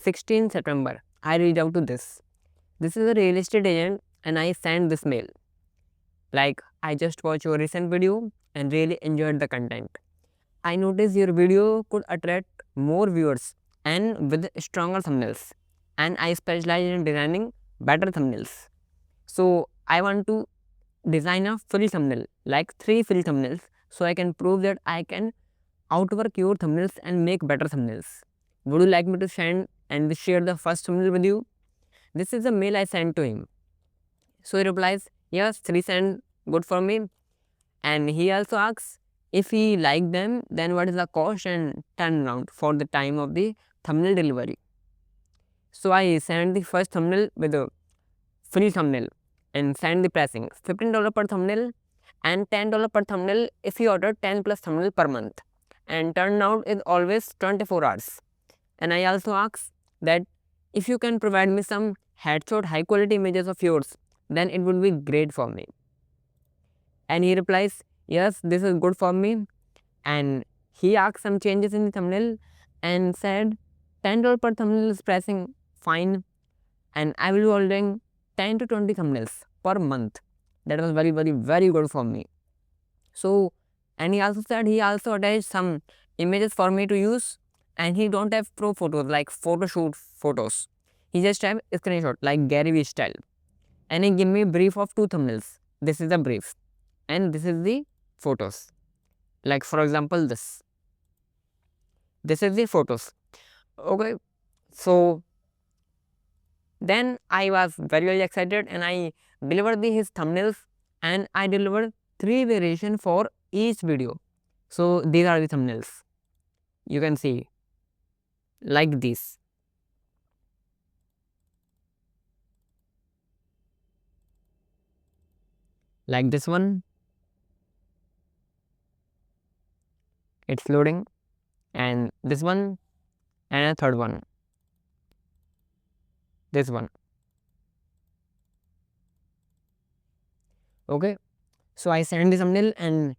16 September, I reached out to this. This is a real estate agent and I sent this mail. Like, I just watched your recent video and really enjoyed the content. I noticed your video could attract more viewers and with stronger thumbnails. And I specialize in designing better thumbnails. So I want to design a full thumbnail, like 3 full thumbnails, so I can prove that I can outwork your thumbnails and make better thumbnails. Would you like me to send and share the first thumbnail with you? This is the mail I sent to him. So he replies, yes, 3 cents good for me. And he also asks if he liked them, then what is the cost and turnaround for the time of the thumbnail delivery. So I sent the first thumbnail with a full thumbnail and send the pricing $15 per thumbnail and $10 per thumbnail if you order 10 plus thumbnail per month. And turnout is always 24 hours. And I also ask that if you can provide me some headshot high quality images of yours, then it would be great for me. And he replies, yes, this is good for me. And he asked some changes in the thumbnail and said $10 per thumbnail is pricing fine, and I will be ordering 10 to 20 thumbnails per month. That was very good for me. So, and he also said he also attached some images for me to use, and he don't have pro photos like photo shoot photos. He just have a screenshot like Gary Vee style. And he give me brief of 2 thumbnails. This is the brief and this is the photos. Like for example this is the photos. Okay, so then I was very excited and I delivered his thumbnails and I delivered 3 variation for each video. So these are the thumbnails, you can see like this. Like this one, it's loading, and this one, and a third one, this one. Okay, so I sent the thumbnail and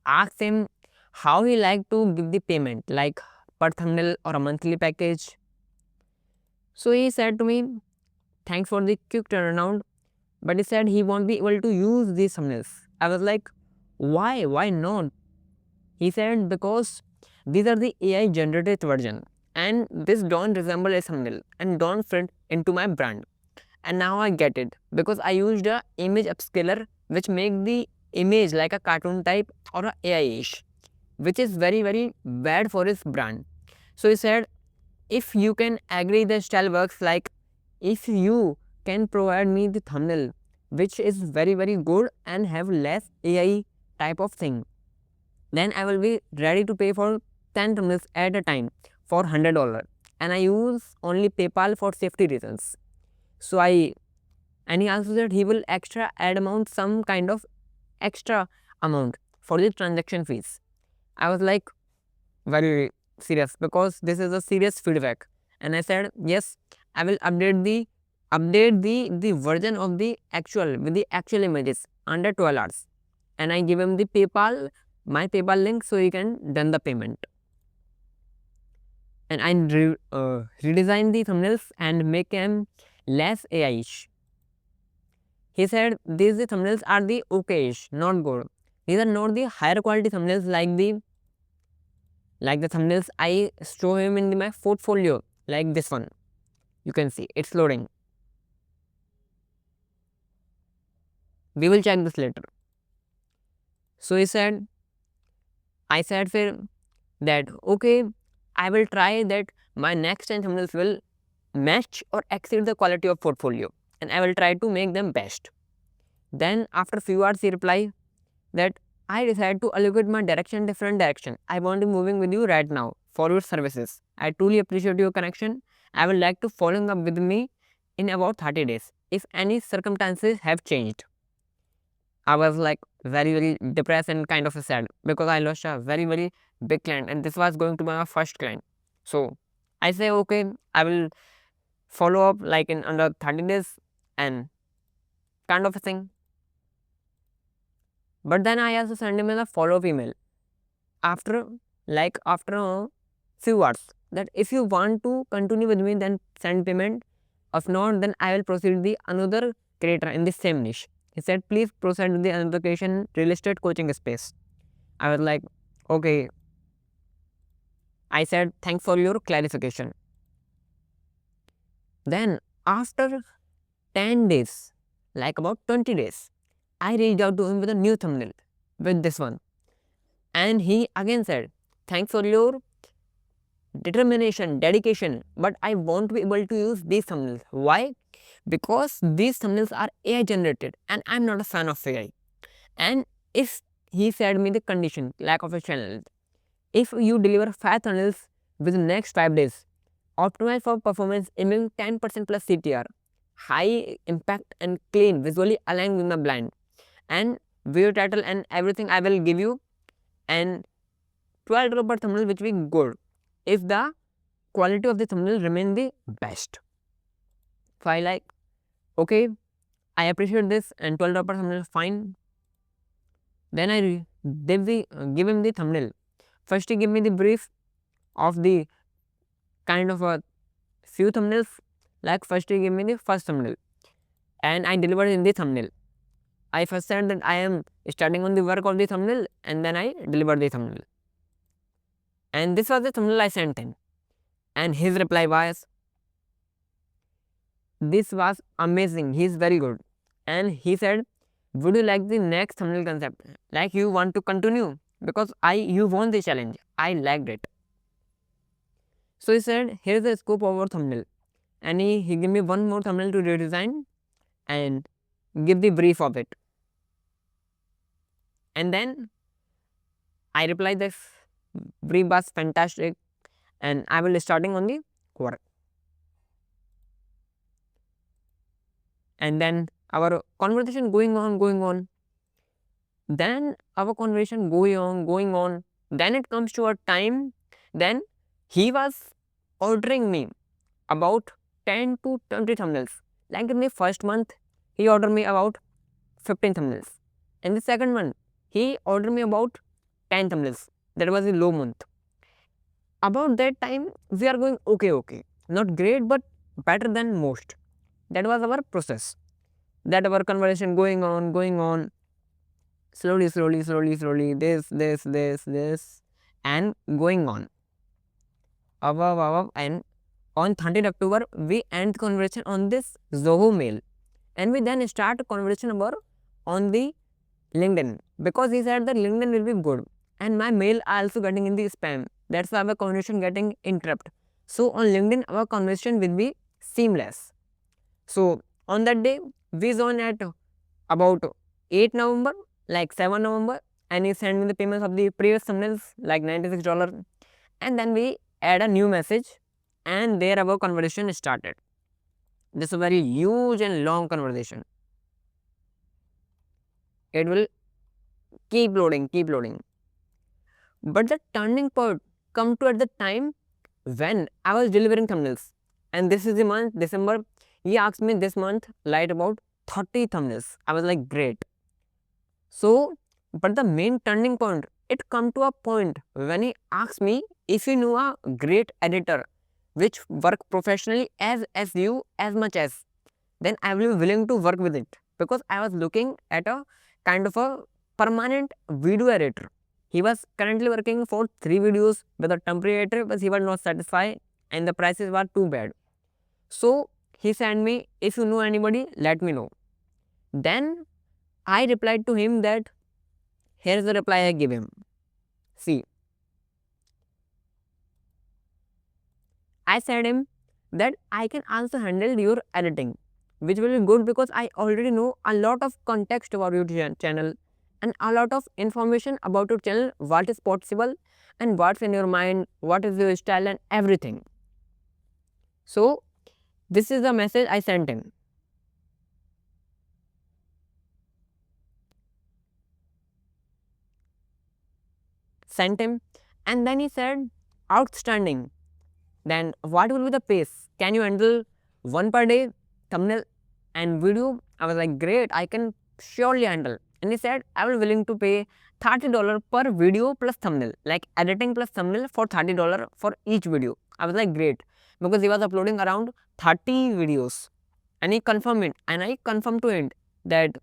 asked him how he like to give the payment, like per thumbnail or a monthly package. So he said to me, thanks for the quick turnaround, but he said he won't be able to use these thumbnails. I was like, why not? He said because these are the AI generated version and this don't resemble a thumbnail and don't fit into my brand. And now I get it, because I used a image upscaler which make the image like a cartoon type or a AI-ish, which is very bad for his brand. So he said, if you can agree the style works, like if you can provide me the thumbnail which is very good and have less AI type of thing, then I will be ready to pay for 10 thumbnails at a time for $100. And I use only PayPal for safety reasons. So and he also said he will extra add amount, some kind of extra amount for the transaction fees. I was like very serious because this is a serious feedback, and I said yes, I will update the version of the actual with the actual images under 12 hours. And I give him the my PayPal link so he can done the payment. And I redesign the thumbnails and make them less AI-ish. He said these thumbnails are the okay-ish, not good. These are not the higher quality thumbnails like the thumbnails I show him in my portfolio, like this one. You can see it's loading. We will check this later. So he said, I said that okay, I will try that my next 10 thumbnails will match or exceed the quality of portfolio, and I will try to make them best. Then after few hours he replied that I decided to allocate my different direction. I want to moving with you right now for your services. I truly appreciate your connection. I would like to follow up with me in about 30 days if any circumstances have changed. I was like very depressed and kind of sad because I lost a very big client and this was going to be my first client. So I say okay, I will follow up like in under 30 days and kind of a thing. But then I also send him a follow-up email after after few words that if you want to continue with me, then send payment. If not, then I will proceed with the another creator in the same niche. He said, please proceed with the another creation real estate coaching space. I was like, okay. I said, thanks for your clarification. Then after 10 days, like about 20 days, I reached out to him with a new thumbnail with this one. And he again said, thanks for your determination, dedication, but I won't be able to use these thumbnails. Why? Because these thumbnails are AI generated and I'm not a fan of AI. And if he said me the condition, lack of a channel, if you deliver 5 thumbnails within next 5 days, optimize for performance, aiming 10% plus CTR, high impact and clean, visually aligned with my brand, and video title and everything I will give you, and $12 per thumbnail which will be good if the quality of the thumbnail remain the best. So I like, okay, I appreciate this, and $12 per thumbnail fine. Then I give him the thumbnail. First he give me the brief of the kind of a few thumbnails. Like first he give me the first thumbnail and I delivered in the thumbnail. I first said that I am starting on the work of the thumbnail and then I delivered the thumbnail. And this was the thumbnail I sent him. And his reply was, this was amazing, he is very good. And he said, would you like the next thumbnail concept? Like you want to continue? Because you won the challenge. I liked it. So he said, here is the scope of our thumbnail. And he gave me one more thumbnail to redesign and give the brief of it. And then I replied, this brief was fantastic and I will starting on the work. And then our conversation going on. Then our conversation going on. Then it comes to a time, then he was ordering me about 10 to 20 thumbnails. Like in the first month, he ordered me about 15 thumbnails. In the second month, he ordered me about 10 thumbnails. That was a low month. About that time, we are going okay. Not great, but better than most. That was our process. That our conversation going on. Slowly, this, and going on. And on 13th October, we end the conversation on this Zoho mail. And we then start a conversation about on the LinkedIn. Because he said that LinkedIn will be good. And my mail also getting in the spam. That's why our conversation getting interrupted. So on LinkedIn, our conversation will be seamless. So on that day, we join at about 8 November, like 7 November, and he sent me the payments of the previous thumbnails, like $96. And then we add a new message, and there our conversation started. This is a very huge and long conversation. It will keep loading. But the turning point come to at the time when I was delivering thumbnails. And this is the month, December. He asked me this month, light about 30 thumbnails. I was like, great. So, but the main turning point, it come to a point when he asked me if you know a great editor which work professionally as you as much as, then I will be willing to work with it. Because I was looking at a kind of a permanent video editor. He was currently working for 3 videos with a temporary editor, but he was not satisfied and the prices were too bad. So he sent me, if you know anybody, let me know. Then I replied to him that here is the reply I give him. See, I said him that I can also handle your editing, which will be good because I already know a lot of context about your channel and a lot of information about your channel, what is possible and what's in your mind, what is your style and everything. So this is the message I sent him. And then he said, outstanding. Then what will be the pace? Can you handle 1 per day thumbnail and video? I was like, great, I can surely handle. and he said I will willing to pay $30 per video plus thumbnail, like editing plus thumbnail for $30 for each video. I was like, great, because he was uploading around 30 videos, and he confirmed it, and I confirmed to him that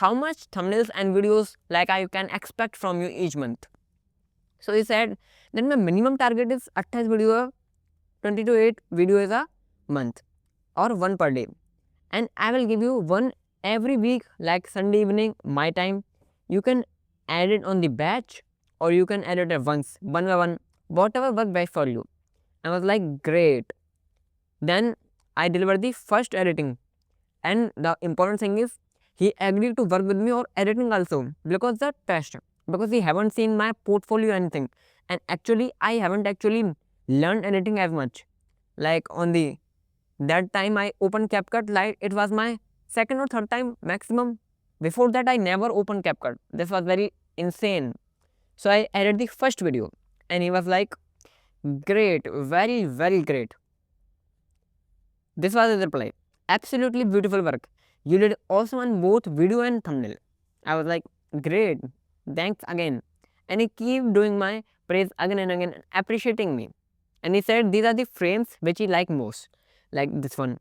how much thumbnails and videos like I can expect from you each month. So he said then my minimum target is 28 video, 20 to 8 videos a month or one per day, and I will give you one every week, like Sunday evening my time. You can add it on the batch, or you can add it at once, one by one, whatever works best for you. I was like, great. Then I delivered the first editing, and the important thing is he agreed to work with me or editing also, because the test, because he haven't seen my portfolio or anything, and actually I haven't actually learned editing as much. Like on the that time I opened CapCut, like it was my second or third time maximum. Before that I never opened CapCut. This was very insane. So I edited the first video, and he was like, great, very very great. This was his reply. Absolutely beautiful work. You did awesome on both video and thumbnail. I was like, great, thanks again. And he keep doing my praise again and again, appreciating me. And he said these are the frames which he like most, like this one,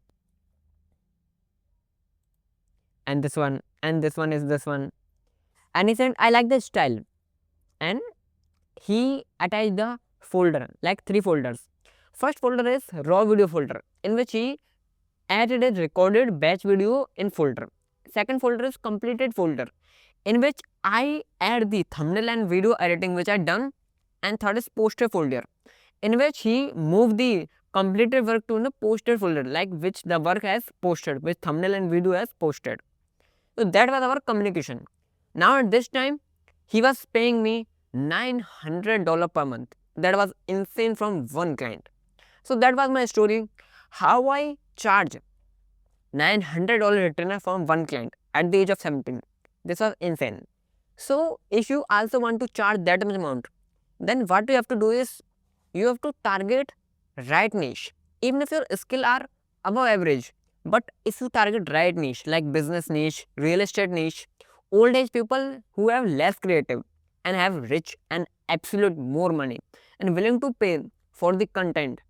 and this one, and this one is this one. And he said I like the style, and he attached the folder, like 3 folders. First folder is raw video folder, in which he added a recorded batch video in folder. Second folder is completed folder, in which I add the thumbnail and video editing which I done. And third is poster folder, in which he moved the completed work to the posted folder, like which the work has posted, which thumbnail and video has posted. So that was our communication. Now at this time, he was paying me $900 per month. That was insane from one client. So that was my story, how I charge $900 retainer from one client at the age of 17. This was insane. So if you also want to charge that much amount, then what you have to do is you have to target right niche. Even if your skill are above average, but if you target right niche like business niche, real estate niche, old age people who have less creative and have rich and absolute more money and willing to pay for the content,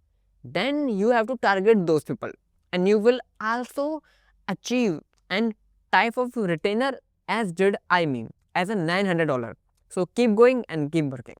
then you have to target those people, and you will also achieve and type of retainer as did I mean as a $900. So keep going and keep working.